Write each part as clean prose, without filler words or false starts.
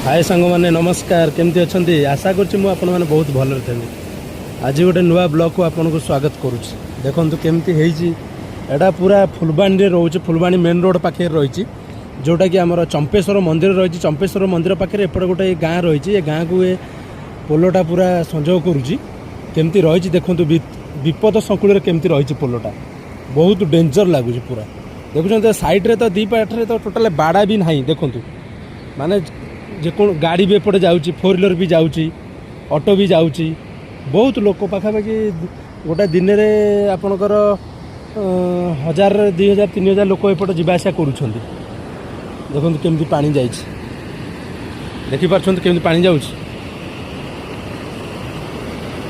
हाय सांग मैंने नमस्कार केमती अच्छा आशा करुँच मुझे बहुत भल थे आज गोटे नुआ ब्लॉग को आपन को स्वागत करुँच देखो केमती एटा पूरा फुलबाणी रोचे फुलबाणी मेन रोड पाखे रही जोटा कि आमर चंपेश्वर मंदिर रही चंपेश्वर मंदिर पाखे एपटे गोटे गाँ रही गाँ को ये पोलोटा पूरा संजोग करुँची केमती रही देखो विपद संकुल केमती रही पोलोटा बहुत डेंजर लगुच पूरा देखुं साइड्रे तो दी पाटे तो टोटाल बाड़ा भी ना देखूँ माने जो गाड़ी भी एपटे जाऊँगी फोर व्हीलर भी जाऊँगी ऑटो भी जाऊँगी बहुत लोक पाखापाखि गोटे दिन में आपणकर 1000 2000 3000 लोक एपटे जावासा करुँच देखो केमती पानी जाइए देखिपार केमती पानी जाऊँच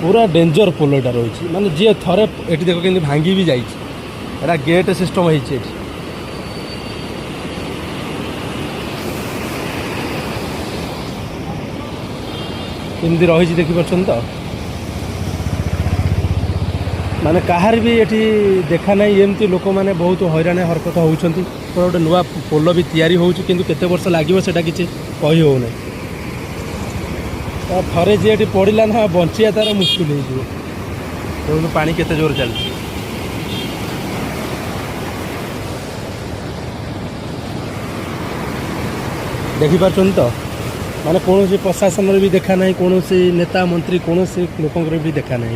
पूरा डेंजर पोलोटा रही माने जी थरे ये देख के भांगी भी जाइए गेट सिस्टम है केमती रही देखिपार तो माने कहार भी ये देखा ना एमती लोक मैंने बहुत हैरान हरकत होती गोटे नुआ पोल भी तैयारी होते वर्ष लगे से किसी कही हो थरे जी ये पड़ा ना बंचिया तार मुस्किल हो पानी केते जोर चलती देखिपार तो माने कौन सी प्रशासन भी देखा ना कौन सी नेता मंत्री कौन सी लोक भी देखा ना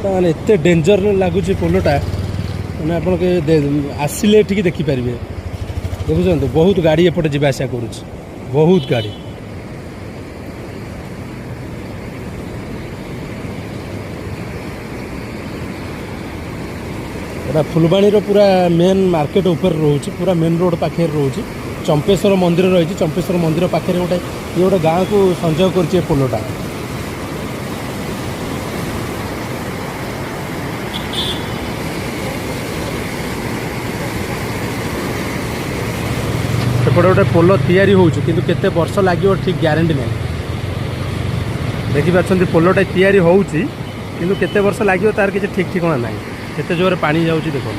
माने एत डेंजर लगुच पोलोटा मैंने आप आसिले ये देखिपारे देखुं बहुत गाड़ी एपटे जावासा करुँच बहुत गाड़ी फुलबाणी पूरा मेन मार्केट ऊपर रोचे पूरा मेन रोड पाखे रोचे चंपेश्वर मंदिर रही चंपेश्वर मंदिर पाखे गोटे ये गोटे गाँव को संजोग कर पोलोटा सेपटे गोटे पोल तैयारी होते वर्ष लगे ठीक ग्यारंटी ना देखिपार पोलोटा तैयारी होते वर्ष लगे तार किसी ठीक ठिकाना ना केते जोर पानी जाऊँगी देखो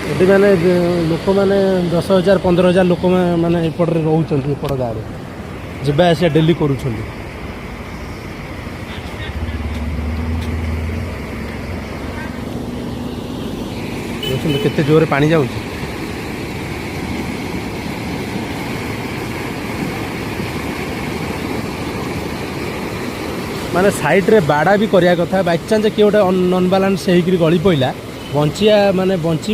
ये मैंने लोक मैंने 10,000 15,000 लोक मैंने एपटे रोच एपट गाँव में जावासा डेली करुँच केते जोर पानी जाऊँगी माने साइड रे बाड़ा भी करिया कथा बाई चान्स किए गोटे नन बालान्स होकर गली पड़ा बंचिया माने बंची